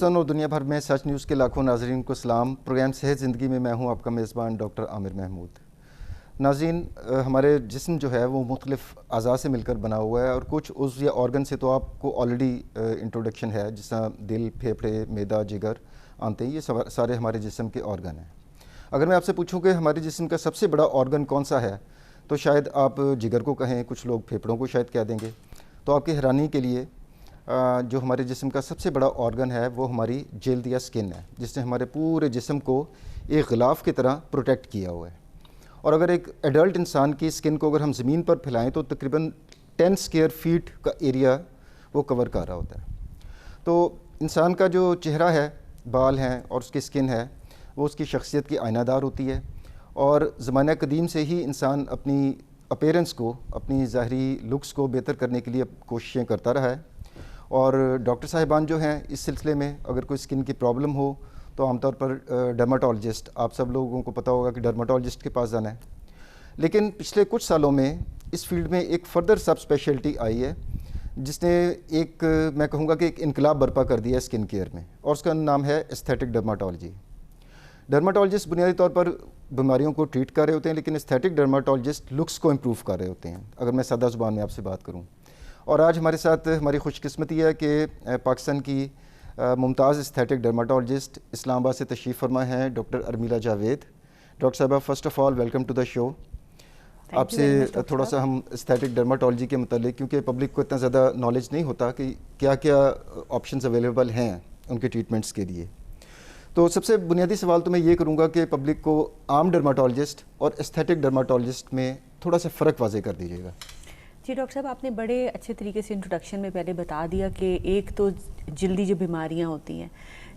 पाकिस्तान और दुनिया भर में सच न्यूज़ के लाखों नाजरीन को सलाम। प्रोग्राम सेहत ज़िंदगी में मैं हूं आपका मेज़बान डॉक्टर आमिर महमूद। नाज़रीन, हमारे जिस्म जो है वो मुख्तलिफ़ अज़ा से मिलकर बना हुआ है और कुछ उज़्व या ऑर्गन से तो आपको ऑलरेडी इंट्रोडक्शन है, जिस दिल, फेफड़े, मैदा, जिगर आते हैं। ये सारे हमारे जिस्म के ऑर्गन हैं। अगर मैं आपसे पूछूँ कि हमारे जिस्म का सबसे बड़ा ऑर्गन कौन सा है, तो शायद आप जिगर को कहें, कुछ लोग फेफड़ों को शायद कह देंगे। तो आपकी हैरानी के लिए जो हमारे जिस्म का सबसे बड़ा ऑर्गन है वो हमारी जल्द या स्किन है, जिसने हमारे पूरे जिस्म को एक गिलाफ की तरह प्रोटेक्ट किया हुआ है। और अगर एक एडल्ट इंसान की स्किन को अगर हम ज़मीन पर फैलाएं तो तकरीबन 10 स्क्वायर फीट का एरिया वो कवर कर रहा होता है। तो इंसान का जो चेहरा है, बाल हैं और उसकी स्किन है, वो उसकी शख्सियत की आयनादार होती है। और ज़माना कदीम से ही इंसान अपनी अपीयरेंस को, अपनी ज़ाहरी लुक्स को बेहतर करने के लिए कोशिशें करता रहा है। और डॉक्टर साहिबान जो हैं इस सिलसिले में अगर कोई स्किन की प्रॉब्लम हो तो आमतौर पर डर्माटोलॉजिस्ट, आप सब लोगों को पता होगा कि डर्माटोलॉजिस्ट के पास जाना है। लेकिन पिछले कुछ सालों में इस फील्ड में एक फ़र्दर सब स्पेशलिटी आई है, जिसने एक, मैं कहूँगा कि एक इनकलाब बर्पा कर दिया है स्किन केयर में, और उसका नाम है एस्थेटिक डर्माटोलॉजी। डर्माटोलॉजिस्ट बुनियादी तौर पर बीमारियों को ट्रीट कर रहे होते हैं, लेकिन एस्थेटिक डर्माटोलॉजिस्ट लुक्स को इम्प्रूव कर रहे होते हैं, अगर मैं सादा ज़ुबान में आपसे बात करूँ। और आज हमारे साथ हमारी खुशकिस्मती है कि पाकिस्तान की मुमताज़ एस्थेटिक डर्माटोलॉजिस्ट इस्लामाबाद से तशरीफ़ फरमा हैं डॉक्टर अर्मिला जावेद। डॉक्टर साहबा, first of all welcome to the show. आपसे थोड़ा सा हम एस्थेटिक डर्माटोलॉजी के मतलब, क्योंकि पब्लिक को इतना ज़्यादा नॉलेज नहीं होता कि क्या क्या ऑप्शंस अवेलेबल हैं उनके ट्रीटमेंट्स के लिए। तो सबसे बुनियादी सवाल तो मैं ये करूँगा कि पब्लिक को आम डर्माटोलॉजिस्ट और एस्थेटिक डर्माटोलॉजिस्ट में थोड़ा सा फ़र्क वाज़े कर दीजिएगा। जी डॉक्टर साहब, आपने बड़े अच्छे तरीके से इंट्रोडक्शन में पहले बता दिया कि एक तो जल्दी जो बीमारियां होती हैं,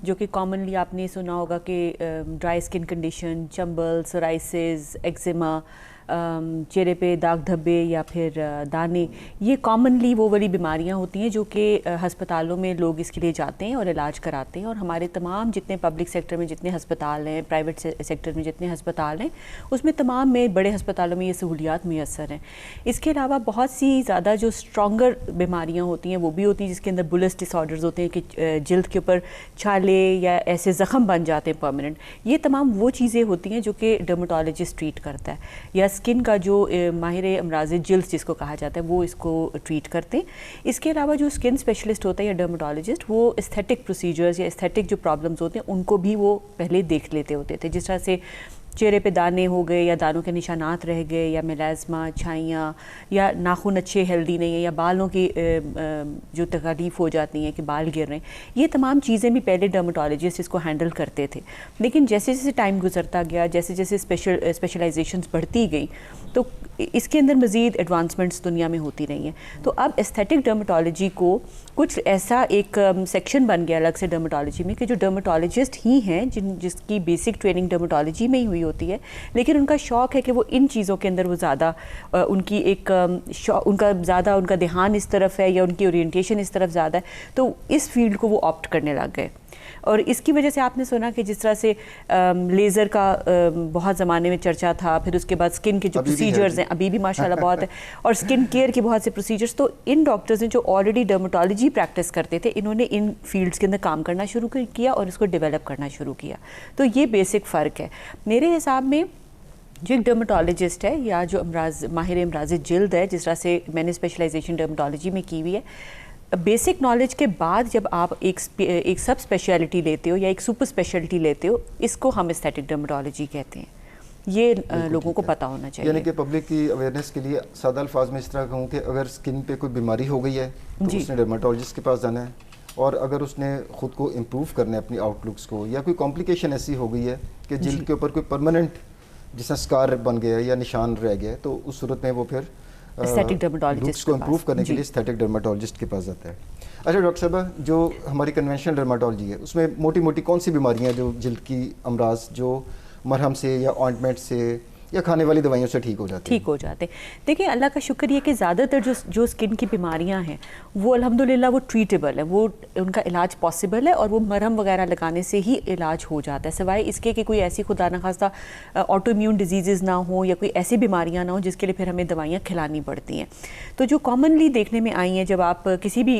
जो कि कॉमनली आपने सुना होगा कि dry skin condition, Chambal, psoriasis, eczema, चेहरे पे दाग धब्बे या फिर दाने, ये कॉमनली वो वाली बीमारियां होती हैं जो कि हस्पतालों में लोग इसके लिए जाते हैं और इलाज कराते हैं। और हमारे तमाम जितने पब्लिक सेक्टर में जितने अस्पताल हैं, प्राइवेट सेक्टर में जितने अस्पताल हैं, उसमें तमाम में बड़े अस्पतालों में ये सहूलियात मुयस्सर हैं। इसके अलावा बहुत सी ज़्यादा जो स्ट्रॉन्गर बीमारियाँ होती हैं वो भी होती हैं, जिसके अंदर बुलस डिसऑर्डर्स होते हैं कि जल्द के ऊपर छाले या ऐसे ज़ख़म बन जाते हैं परमानेंट। ये तमाम वो चीज़ें होती हैं जो कि डर्मेटोलॉजिस्ट ट्रीट करता है, या स्किन का जो माहिर अमराज़ जिल्द जिसको कहा जाता है वो इसको ट्रीट करते हैं। इसके अलावा जो स्किन स्पेशलिस्ट होता है या डर्मेटोलॉजिस्ट, वो एस्थेटिक प्रोसीजर्स या एस्थेटिक जो प्रॉब्लम्स होते हैं उनको भी वो पहले देख लेते होते थे। जिस तरह से चेहरे पे दाने हो गए या दानों के निशानात रह गए, या मेलाज़मा, छाइयाँ, या नाखून अच्छे हेल्दी नहीं है, या बालों की जो तकलीफ़ हो जाती हैं कि बाल गिर रहे हैं, ये तमाम चीज़ें भी पहले डर्मेटोलॉजिस्ट इसको हैंडल करते थे। लेकिन जैसे जैसे टाइम गुजरता गया, जैसे जैसे स्पेशलाइजेशंस बढ़ती गई, तो इसके अंदर मज़ीद एडवांसमेंट्स दुनिया में होती रही हैं। तो अब एस्थेटिक डर्मेटोलॉजी को कुछ ऐसा एक सेक्शन बन गया अलग से डर्मेटोलॉजी में कि जो डर्मेटोलॉजिस्ट ही हैं जिसकी बेसिक ट्रेनिंग डर्मेटोलॉजी में ही हुई होती है, लेकिन उनका शौक़ है कि वो इन चीज़ों के अंदर वो ज़्यादा उनकी एक उनका ध्यान इस तरफ है या उनकी ओरिएंटेशन इस तरफ ज़्यादा है, तो इस फील्ड को वो ऑप्ट करने लग गए। और इसकी वजह से आपने सुना कि जिस तरह से लेज़र का बहुत ज़माने में चर्चा था, फिर उसके बाद स्किन के जो प्रोसीजर्स हैं अभी भी माशाल्लाह बहुत है, और स्किन केयर के बहुत से प्रोसीजर्स। तो इन डॉक्टर्स ने जो ऑलरेडी डर्मेटोलॉजी प्रैक्टिस करते थे, इन्होंने इन फील्ड्स के अंदर काम करना शुरू किया और इसको डेवलप करना शुरू किया। तो ये बेसिक फ़र्क है मेरे हिसाब में। जो एक डर्मेटोलॉजिस्ट है या जो माहिर अमराज़ जिल्द है, जिस तरह से मैंने स्पेशलाइजेशन डर्मेटोलॉजी में की हुई है, बेसिक नॉलेज के बाद जब आप एक सब स्पेशलिटी लेते हो या एक सुपर स्पेशलिटी लेते हो, इसको हम एस्थेटिक डर्मेटोलॉजी कहते हैं। ये लोगों को पता होना चाहिए। यानी कि पब्लिक की अवेयरनेस के लिए सादा अल्फाज में इस तरह कहूँ कि अगर स्किन पे कोई बीमारी हो गई है तो उसने डर्मेटोलॉजिस्ट के पास जाना है, और अगर उसने ख़ुद को इम्प्रूव करना है अपनी आउटलुक्स को, या कोई कॉम्प्लिकेशन ऐसी हो गई है कि जिल्द के ऊपर कोई परमानेंट जिसका स्कार बन गया है या निशान रह गया है, तो उस सूरत में वो फिर एस्थेटिक डर्मेटोलॉजिस्ट को इम्प्रूव करने के लिए एस्थेटिक डर्मेटोलॉजिस्ट के पास जाता है। अच्छा डॉक्टर साहब, जो हमारी कन्वेंशनल डर्मेटोलॉजी है उसमें मोटी मोटी कौन सी बीमारियां जो जिल्द की अमराज जो मरहम से या ऑइंटमेंट से या खाने वाली दवाइयों से ठीक हो जाते हैं। देखिए अल्लाह का शुक्र ये कि ज़्यादातर जो स्किन की बीमारियां हैं वो अल्हम्दुलिल्लाह वो ट्रीटेबल है, वो उनका इलाज पॉसिबल है और वो मरहम वगैरह लगाने से ही इलाज हो जाता है, सिवाय इसके कि कोई ऐसी खुदा न खास्ता ऑटो इम्यून डिजीज़ ना हो या कोई ऐसी बीमारियां ना हो जिसके लिए फिर हमें दवाइयाँ खिलानी पड़ती हैं। तो जो कॉमनली देखने में आई हैं, जब आप किसी भी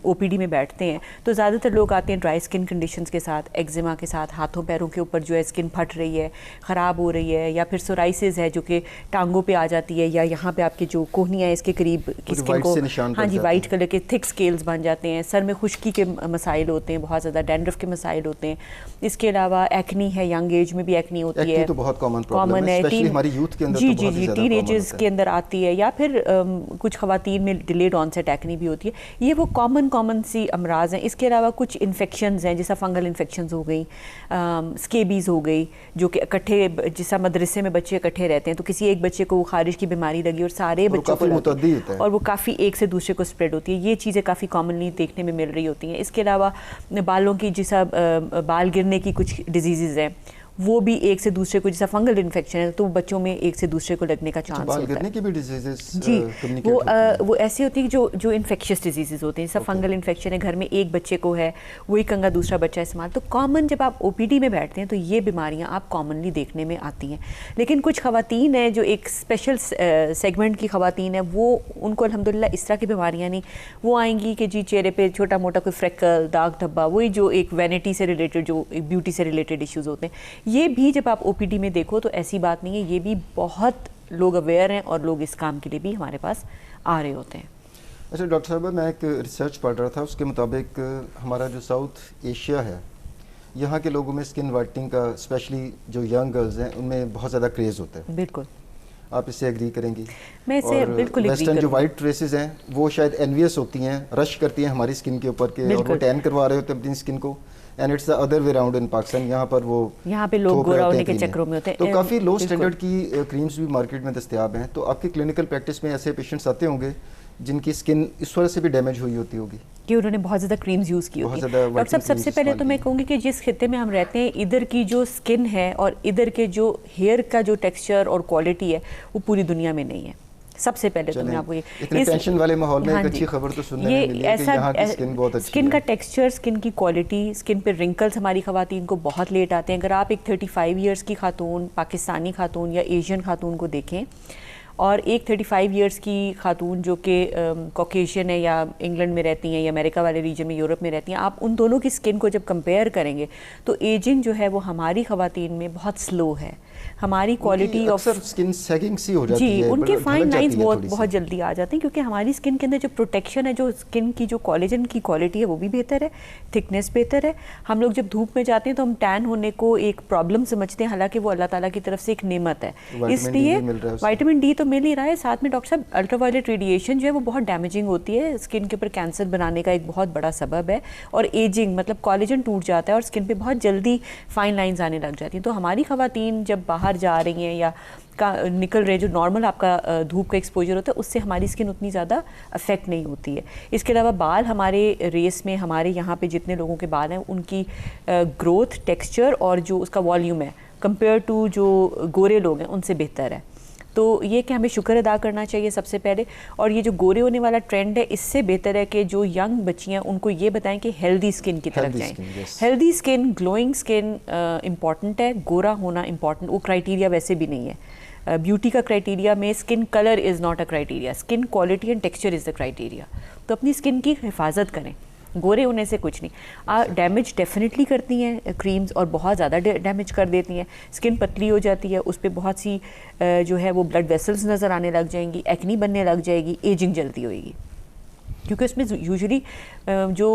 OPD में बैठते हैं तो ज़्यादातर लोग आते हैं ड्राई स्किन कंडीशंस के साथ, एक्जिमा के साथ, हाथों पैरों के ऊपर जो है स्किन फट रही है, ख़राब हो रही है, या फिर सोराइसिस है जो कि टांगों पे आ जाती है, या यहाँ पे आपके जो कोहनियाँ है इसके करीब की स्किन को, हाँ जी, वाइट कलर के थिक स्केल्स बन जाते हैं, सर में खुश्की के मसाइल होते हैं, बहुत ज़्यादा डैंड्रफ के मसाइल होते हैं। इसके अलावा एक्नी है, यंग एज में भी एक्नी होती है, तो बहुत कॉमन है, हमारी यूथ के अंदर, जी, टीन एजेस के अंदर आती है, या फिर कुछ खवातीन में डिलेड ऑनसेट एक्नी भी होती है। ये वो कॉमन सी अमराज हैं। इसके अलावा कुछ इन्फेक्शंस हैं, जैसा फंगल इन्फेक्शंस हो गई, स्केबीज हो गई, जो कि इकट्ठे, जैसा मदरसे में बच्चे इकट्ठे रहते हैं तो किसी एक बच्चे को खारिज की बीमारी लगी और सारे बच्चों को लगी और वो काफ़ी एक से दूसरे को स्प्रेड होती है। ये चीज़ें काफ़ी कॉमनली देखने में मिल रही होती हैं। इसके अलावा बालों की, जैसा बाल गिरने की कुछ डिजीज़ हैं, वो भी एक से दूसरे को, जैसा फंगल इन्फेक्शन है तो बच्चों में एक से दूसरे को लगने का चांस होता है। की भी डिजीजेस जी, वो ऐसी होती है जो इन्फेक्शियस डिजीजेस होते हैं, जैसा फंगल इन्फेक्शन है, घर में एक बच्चे को है, वही कंगा दूसरा बच्चा इस्तेमाल, तो कॉमन जब आप OPD में बैठते हैं तो ये बीमारियां आप कॉमनली देखने में आती हैं। लेकिन कुछ खवातीन हैं जो एक स्पेशल सेगमेंट की खवातीन है, वो उनको अल्हम्दुलिल्लाह इस तरह की बीमारियाँ नहीं, वो आएंगी कि जी चेहरे पर छोटा मोटा कोई फ्रेकल, दाग धब्बा, वही जो एक वैनिटी से रिलेटेड, जो ब्यूटी से रिलेटेड इश्यूज़ होते हैं, ये भी जब आप OPD में देखो तो ऐसी बात नहीं है, ये भी बहुत लोग अवेयर हैं और लोग इस काम के लिए भी हमारे पास आ रहे होते हैं। अच्छा डॉक्टर साहब, मैं एक रिसर्च पढ़ रहा था, उसके मुताबिक हमारा जो साउथ एशिया है, यहाँ के लोगों में स्किन वाइटनिंग का, स्पेशली जो यंग गर्ल्स हैं, उनमें बहुत ज़्यादा क्रेज़ होता है। बिल्कुल, आप इससे एग्री करेंगी? मैं इससे बिल्कुल एग्री वेस्टर्न जो वाइट ड्रेसेस हैं वो शायद एनवियस होती हैं, रश करती हैं हमारी स्किन के ऊपर के, और वो टैन करवा रहे होते हैं अपनी स्किन को, and it's the other way around in Pakistan. यहाँ पे लोग गोरा होने के चक्करों में होते हैं। तो काफ़ी लो स्टैंडर्ड की क्रीम्स भी मार्केट में दस्तयाब हैं। तो आपके क्लिनिकल प्रैक्टिस में ऐसे पेशेंट्स आते होंगे जिनकी स्किन इस वजह से भी डैमेज हुई होती होगी कि उन्होंने बहुत ज़्यादा क्रीम्स यूज़ की होती है। डॉक्टर साहब, सबसे पहले तो मैं कहूँगी कि जिस खित्ते में हम रहते हैं, इधर की जो स्किन है और इधर के जो हेयर का जो टेक्सचर और क्वालिटी है वो पूरी दुनिया में नहीं है। सबसे पहले तो मैं आपको इतने टेंशन वाले माहौल में एक अच्छी खबर तो सुनने में मिली है कि यहाँ की स्किन बहुत अच्छी है। स्किन का टेक्सचर, स्किन की क्वालिटी, स्किन पे रिंकल्स हमारी खवातीन को बहुत लेट आते हैं। अगर आप एक 35 इयर्स की खातून, पाकिस्तानी खातून या एशियन खातून को देखें और एक 35 इयर्स की खातून जो कि कॉकेशियन है या इंग्लैंड में रहती हैं या अमेरिका वाले रीजन में, यूरोप में रहती हैं, आप उन दोनों की स्किन को जब कंपेयर करेंगे तो एजिंग जो है वो हमारी खवातीन में बहुत स्लो है। हमारी क्वालिटी ऑफ स्किन सैगिंग सी हो जाती जी, है, उनके फाइन लाइंस बहुत जल्दी आ जाते हैं, क्योंकि हमारी स्किन के अंदर जो प्रोटेक्शन है, जो स्किन की जो कोलेजन की क्वालिटी है वो भी बेहतर है, थिकनेस बेहतर है। हम लोग जब धूप में जाते हैं तो हम टैन होने को एक प्रॉब्लम समझते हैं, हालांकि वो अल्लाह ताला की तरफ से एक नेमत है। इसलिए विटामिन डी तो मिल ही रहा है, साथ में डॉक्टर साहब अल्ट्रावायलेट रेडिएशन जो है वो बहुत डैमेजिंग होती है, स्किन के ऊपर कैंसर बनाने का एक बहुत बड़ा सबब है, और एजिंग मतलब कोलेजन टूट जाता है और स्किन पे बहुत जल्दी फाइन लाइंस आने लग जाती हैं। तो हमारी खवातीन जब बाहर जा रही हैं या निकल रहे, जो नॉर्मल आपका धूप का एक्सपोजर होता है, उससे हमारी स्किन उतनी ज़्यादा अफेक्ट नहीं होती है। इसके अलावा बाल हमारे रेस में, हमारे यहाँ पे जितने लोगों के बाल हैं उनकी ग्रोथ, टेक्सचर और जो उसका वॉल्यूम है कंपेयर टू जो गोरे लोग हैं उनसे बेहतर है। तो ये कि हमें शुक्र अदा करना चाहिए सबसे पहले। और ये जो गोरे होने वाला ट्रेंड है, इससे बेहतर है कि जो यंग बच्चियाँ उनको ये बताएं कि हेल्दी स्किन की तरफ जाएं। Healthy skin, glowing skin important है, गोरा होना इम्पॉर्टेंट, वो क्राइटेरिया वैसे भी नहीं है। ब्यूटी का क्राइटेरिया में skin colour is not a criteria, skin quality and texture is the criteria. तो अपनी स्किन की हिफाजत करें, गोरे होने से कुछ नहीं। डैमेज डेफिनेटली करती हैं क्रीम्स, और बहुत ज़्यादा डैमेज कर देती हैं। स्किन पतली हो जाती है, उस पर बहुत सी जो है वो ब्लड वेसल्स नज़र आने लग जाएंगी, एक्नी बनने लग जाएगी, एजिंग जल्दी होएगी, क्योंकि उसमें यूजुअली जो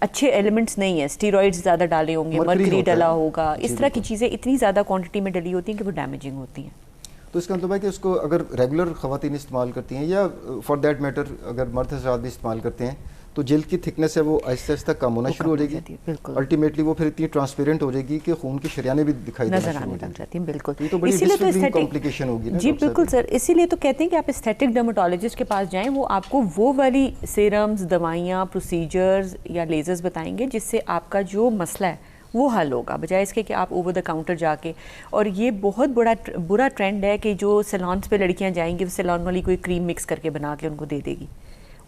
अच्छे एलिमेंट्स नहीं है, स्टीरॉइड्स ज़्यादा डाले होंगे, मर्करी डला होगा, इस तरह की चीज़ें इतनी ज़्यादा क्वांटिटी में डली होती हैं कि वो डैमेजिंग होती हैं। तो इसका मतलब है कि उसको अगर रेगुलर खवातीन इस्तेमाल करती हैं, या फॉर दैट मैटर अगर मर्द हज़रात भी इस्तेमाल करते हैं, तो जिल्द की थिकनेस है वो आहिस्ता आहिस्ता कम होना शुरू हो जाएगी। अल्टीमेटली वो फिर इतनी ट्रांसपेरेंट हो जाएगी कि खून की शरियानें भी दिखाई नजर आने लग जाती हैं। बिल्कुल, तो बड़ी डिस्ट्रिक्टिंग कॉम्प्लिकेशन होगी ना। जी बिल्कुल सर, इसीलिए तो कहते हैं कि आप एस्थेटिक डर्मेटोलॉजिस्ट के पास जाएं, वो आपको वो वाली सीरम्स, दवाइयाँ, प्रोसीजर्स या लेजर्स बताएंगे जिससे आपका जो मसला है वो हल होगा, बजाय इसके कि आप ओवर द काउंटर जाके। और ये बहुत बुरा ट्रेंड है कि जो सैलॉन्स पे लड़कियां जाएंगी वो सैलॉन वाली कोई क्रीम मिक्स करके बना के उनको दे देगी,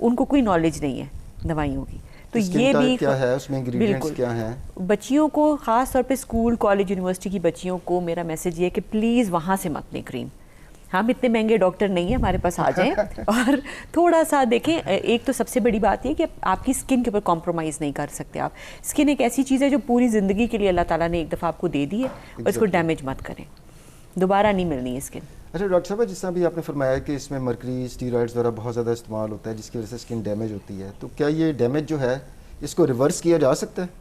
उनको कोई नॉलेज नहीं है दवाइयों की। तो ये भी क्या है, उसमें इंग्रेडिएंट्स क्या हैं? बच्चियों को, ख़ास तौर पे स्कूल कॉलेज यूनिवर्सिटी की बच्चियों को मेरा मैसेज ये है कि प्लीज़ वहाँ से मत लें क्रीम। हम इतने महंगे डॉक्टर नहीं है, हमारे पास आ जाएं और थोड़ा सा देखें। एक तो सबसे बड़ी बात ये कि आपकी स्किन के ऊपर कॉम्प्रोमाइज़ नहीं कर सकते आप। स्किन एक ऐसी चीज़ है जो पूरी ज़िंदगी के लिए अल्लाह ताला ने एक दफ़ा आपको दे दी है, और इसको डैमेज मत करें, दोबारा नहीं मिलनी है स्किन। अच्छा डॉक्टर साहब, जिस तरह भी आपने फरमाया कि इसमें मर्करी, स्टीरॉइड्स वगैरह बहुत ज़्यादा इस्तेमाल होता है जिसकी वजह से स्किन डैमेज होती है, तो क्या ये डैमेज जो है इसको रिवर्स किया जा सकता है?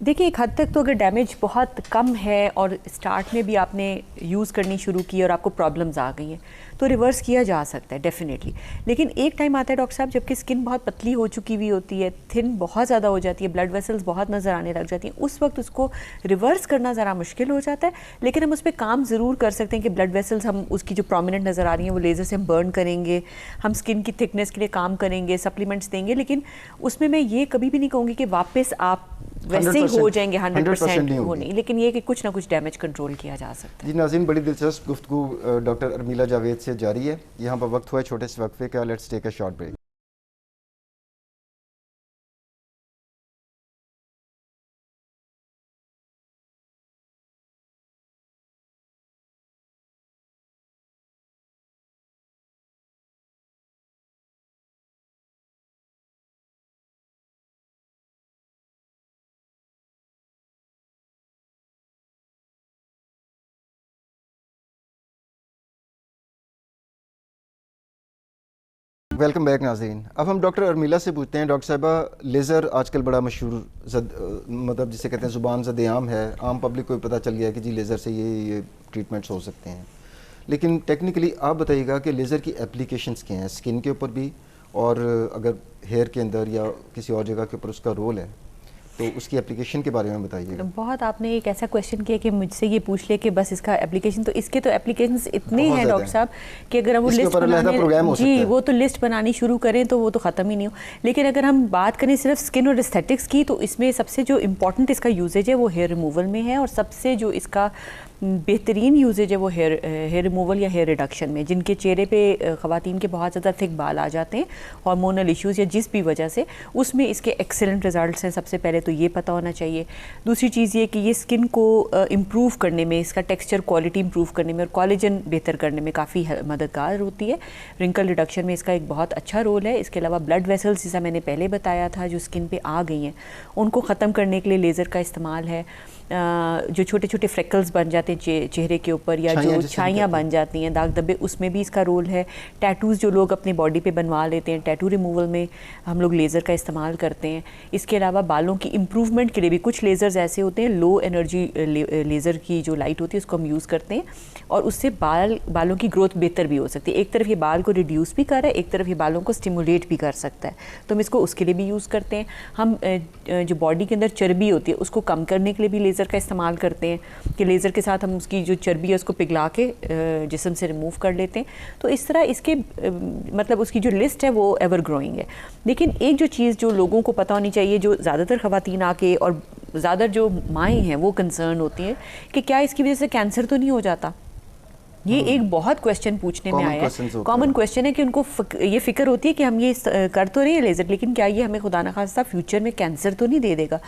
देखिए, एक हद तक तो अगर डैमेज बहुत कम है और स्टार्ट में भी आपने यूज़ करनी शुरू की और आपको प्रॉब्लम्स आ गई हैं, तो रिवर्स किया जा सकता है डेफिनेटली। लेकिन एक टाइम आता है डॉक्टर साहब जबकि स्किन बहुत पतली हो चुकी हुई होती है, थिन बहुत ज़्यादा हो जाती है, ब्लड वेसल्स बहुत नज़र आने लग जाती हैं, उस वक्त उसको रिवर्स करना ज़रा मुश्किल हो जाता है। लेकिन हम उस पर काम ज़रूर कर सकते हैं कि ब्लड वेसल्स हम उसकी जो प्रोमिनेंट नज़र आ रही हैं वो लेज़र से हम बर्न करेंगे, हम स्किन की थिकनेस के लिए काम करेंगे, सप्लीमेंट्स देंगे। लेकिन उसमें मैं ये कभी भी नहीं कहूँगी कि वापस आप वैसे ही हो जाएंगे 100% हो नहीं, लेकिन ये कि कुछ ना कुछ डैमेज कंट्रोल किया जा सकता है। जी नाज़रीन, बड़ी दिलचस्प गुफ्तगू डॉक्टर अर्मिला जावेद से जारी है। यहाँ पर वक्त हुआ है छोटे से वक्फे का। Let's take a short break. Welcome back नाज़रीन। अब हम डॉक्टर अर्मिला से पूछते हैं, डॉक्टर साहिबा, लेज़र आजकल बड़ा मशहूर मतलब जिसे कहते हैं ज़ुबान ज़द-ए-आम है, आम पब्लिक को पता चल गया है कि जी लेज़र से ये ट्रीटमेंट्स हो सकते हैं। लेकिन टेक्निकली आप बताइएगा कि लेज़र की एप्लीकेशंस क्या हैं, स्किन के ऊपर भी, और अगर हेयर के अंदर या किसी और जगह के ऊपर उसका रोल है तो उसकी एप्लीकेशन के बारे में बताइएगा। बहुत आपने एक ऐसा क्वेश्चन किया कि मुझसे ये पूछ ले कि बस इसका एप्लीकेशन, तो इसके तो एप्लीकेशंस इतने हैं डॉक्टर साहब कि अगर हम वो लिस्ट बनाने, जी वो तो लिस्ट बनानी शुरू करें तो वो तो ख़त्म ही नहीं हो। लेकिन अगर हम बात करें सिर्फ स्किन और एस्थेटिक्स की, तो इसमें सबसे जो इम्पॉर्टेंट इसका यूजेज है वो हेयर रिमूवल में है, और सबसे जो इसका बेहतरीन यूजेज है वो हेयर रिमूवल या हेयर रिडक्शन में। जिनके चेहरे पे ख़वातीन के बहुत ज़्यादा थिक बाल आ जाते हैं हार्मोनल इश्यूज़ या जिस भी वजह से, उसमें इसके एक्सेलेंट रिजल्ट्स हैं। सबसे पहले तो ये पता होना चाहिए। दूसरी चीज़ ये कि ये स्किन को इम्प्रूव करने में, इसका टेक्सचर क्वालिटी इम्प्रूव करने में और कॉलेजन बेहतर करने में काफ़ी मददगार होती है। रिंकल रिडक्शन में इसका एक बहुत अच्छा रोल है। इसके अलावा ब्लड वेसल्स, जैसा मैंने पहले बताया था, जो स्किन पे आ गई हैं उनको ख़त्म करने के लिए लेज़र का इस्तेमाल है। जो छोटे छोटे फ्रेकल्स बन जाते हैं चेहरे के ऊपर, या जो छाइयाँ बन जाती हैं, दाग धब्बे, उसमें भी इसका रोल है। टैटूज़ जो लोग अपनी बॉडी पे बनवा लेते हैं, टैटू रिमूवल में हम लोग लेज़र का इस्तेमाल करते हैं। इसके अलावा बालों की इम्प्रूवमेंट के लिए भी कुछ लेज़र्स ऐसे होते हैं, लो एनर्जी लेज़र की जो लाइट होती है उसको हम यूज़ करते हैं, और उससे बालों की ग्रोथ बेहतर भी हो सकती है। एक तरफ ये बाल को रिड्यूस भी कर रहा है, एक तरफ ये बालों को स्टिमुलेट भी कर सकता है, तो हम इसको उसके लिए भी यूज़ करते हैं। हम जो बॉडी के अंदर चर्बी होती है उसको कम करने के लिए भी लेज़र का इस्तेमाल करते हैं कि लेज़र के साथ हम उसकी जो चर्बी है उसको पिघला के जिस्म से रिमूव कर लेते हैं। तो इस तरह इसके मतलब उसकी जो लिस्ट है वो एवर ग्रोइंग है। लेकिन एक जो चीज़ जो लोगों को पता होनी चाहिए, जो ज़्यादातर ख़वातीन आके और ज़्यादा जो माएँ हैं वो कंसर्न होती हैं कि क्या इसकी वजह से कैंसर तो नहीं हो जाता। ये एक बहुत क्वेश्चन पूछने में आया है, कॉमन क्वेश्चन है कि उनको ये फिक्र होती है कि हम ये कर तो रहे हैं लेज़र, लेकिन क्या ये हमें खुदा न खास्ता फ्यूचर में कैंसर तो नहीं दे देगा।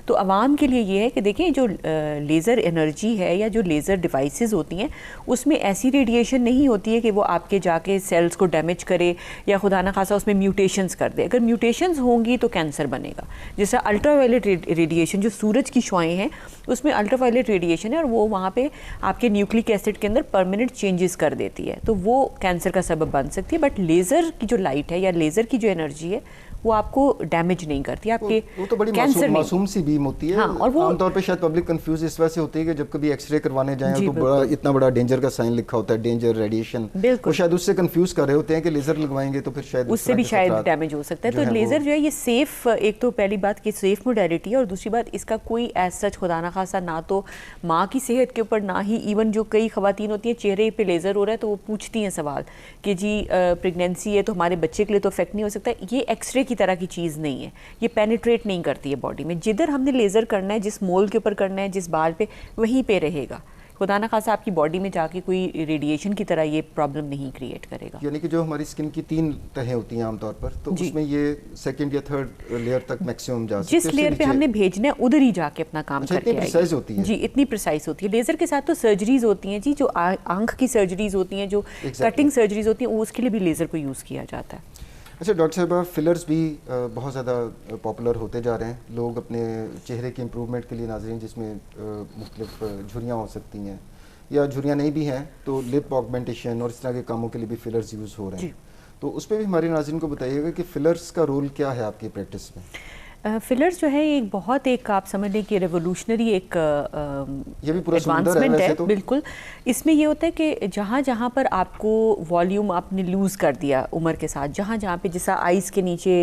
तो आवाम के लिए ये है कि देखें, जो लेज़र एनर्जी है या जो लेज़र डिवाइसेस होती हैं उसमें ऐसी रेडिएशन नहीं होती है कि वो आपके जाके सेल्स को डैमेज करे या खुदा न खास्ता उसमें म्यूटेशंस कर दे। अगर म्यूटेशंस होंगी तो कैंसर बनेगा। जैसा अल्ट्रावायलेट रेडिएशन, जो सूरज की शुआएँ हैं उसमें अल्ट्रावायलेट रेडिएशन है, और वो वहाँ पे आपके न्यूक्लिक एसिड के अंदर परमानेंट चेंजेस कर देती है, तो वो कैंसर का सबब बन सकती है। बट लेज़र की जो लाइट है या लेज़र की जो एनर्जी है वो आपको डैमेज नहीं करती, आपके वो तो बड़ी मासूम सी बीम होती है। हाँ, और वो आमतौर पे शायद पब्लिक कंफ्यूज इस वजह से होती है कि जब कभी एक्सरे करवाने जाएं तो बड़ा इतना बड़ा डेंजर का साइन लिखा होता है, डेंजर रेडिएशन, वो शायद उससे कंफ्यूज कर रहे होते हैं कि लेज़र लगवाएंगे तो फिर शायद उससे भी शायद डैमेज हो सकता है। तो लेज़र जो है ये सेफ, एक तो पहली बात कि सेफ मोडेलिटी है, और दूसरी बात इसका कोई एज सच खुदा ना खासा ना तो माँ की सेहत के ऊपर, ना ही इवन जो कई ख़वातीन होती हैं चेहरे पे लेज़र हो रहा है तो वो पूछती हैं सवाल कि जी प्रेगनेंसी है तो हमारे बच्चे के लिए तो इफेक्ट नहीं हो सकता। ये एक्सरे की तरह की चीज़ नहीं है, ये पेनिट्रेट नहीं करती है बॉडी में। जिधर हमने लेज़र करना है, जिस मोल के ऊपर करना है, जिस बाल पे, वहीं पे रहेगा। खुदा ना खासा आपकी बॉडी में जाके कोई रेडिएशन की तरह ये प्रॉब्लम नहीं क्रिएट करेगा। यानी कि जो हमारी स्किन की 3 तहें होती हैं आमतौर पर, तो उसमें ये सेकंड या थर्ड लेयर तक मैक्सिमम जा सकते हैं। जिस लेयर पे हमने भेजना है उधर ही जाके अपना काम करके आएगी। प्रिसाइज होती है जी, इतनी प्रिसाइज होती है। लेज़र के साथ तो सर्जरीज होती हैं जी, जो आंख की सर्जरीज होती हैं, जो कटिंग सर्जरीज होती हैं, उसके लिए भी लेज़र को यूज़ किया जाता है। अच्छा डॉक्टर साहब, फिलर्स भी बहुत ज़्यादा पॉपुलर होते जा रहे हैं। लोग अपने चेहरे की इम्प्रूवमेंट के लिए नाज़रीन, जिसमें मुख्तलिफ झुर्रियाँ हो सकती हैं या झुर्रियाँ नहीं भी हैं, तो लिप ऑगमेंटेशन और इस तरह के कामों के लिए भी फिलर्स यूज़ हो रहे हैं। तो उस पर भी हमारे नाज़रीन को बताइएगा कि फ़िलर्स का रोल क्या है आपकी प्रैक्टिस में? फिलर्स जो है एक बहुत, एक आप समझ लें कि रेवोल्यूशनरी एक ये भी पूरा एडवांसमेंट है। तो बिल्कुल, इसमें ये होता है कि जहाँ जहाँ पर आपको वॉल्यूम आपने लूज़ कर दिया उम्र के साथ, जहाँ जहाँ पे जैसा आइज़ के नीचे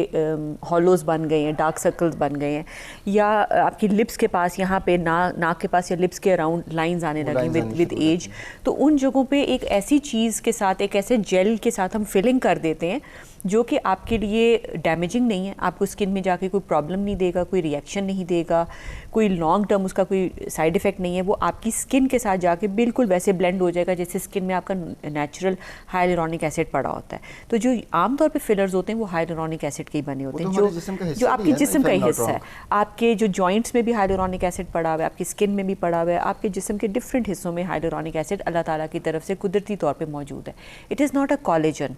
हॉलोज़ बन गए हैं, डार्क सर्कल्स बन गए हैं, या आपकी लिप्स के पास, यहाँ पे नाक के पास या लिप्स के अराउंड लाइंस आने लगी विद एज, तो उन जगहों पे एक ऐसी चीज़ के साथ, एक ऐसे जेल के साथ हम फिलिंग कर देते हैं जो कि आपके लिए डैमेजिंग नहीं है, आपको स्किन में जाके कोई प्रॉब्लम नहीं देगा, कोई रिएक्शन नहीं देगा, कोई लॉन्ग टर्म उसका कोई साइड इफ़ेक्ट नहीं है। वो आपकी स्किन के साथ जाके बिल्कुल वैसे ब्लेंड हो जाएगा जैसे स्किन में आपका नेचुरल हाइलुरोनिक एसिड पड़ा होता है। तो जो आमतौर पे फिलर्स होते हैं वो हाइलुरोनिक एसिड के ही बने होते हैं, जो आपके जिस्म का ही हिस्सा है। आपके जो जॉइंट्स में भी हाइलुरोनिक एसिड पड़ा हुआ है, आपकी स्किन में भी पड़ा हुआ है, आपके जिस्म के डिफरेंट हिस्सों में हाइलुरोनिक एसिड अल्लाह ताला की तरफ से कुदरती तौर पर मौजूद है। It is not a collagen,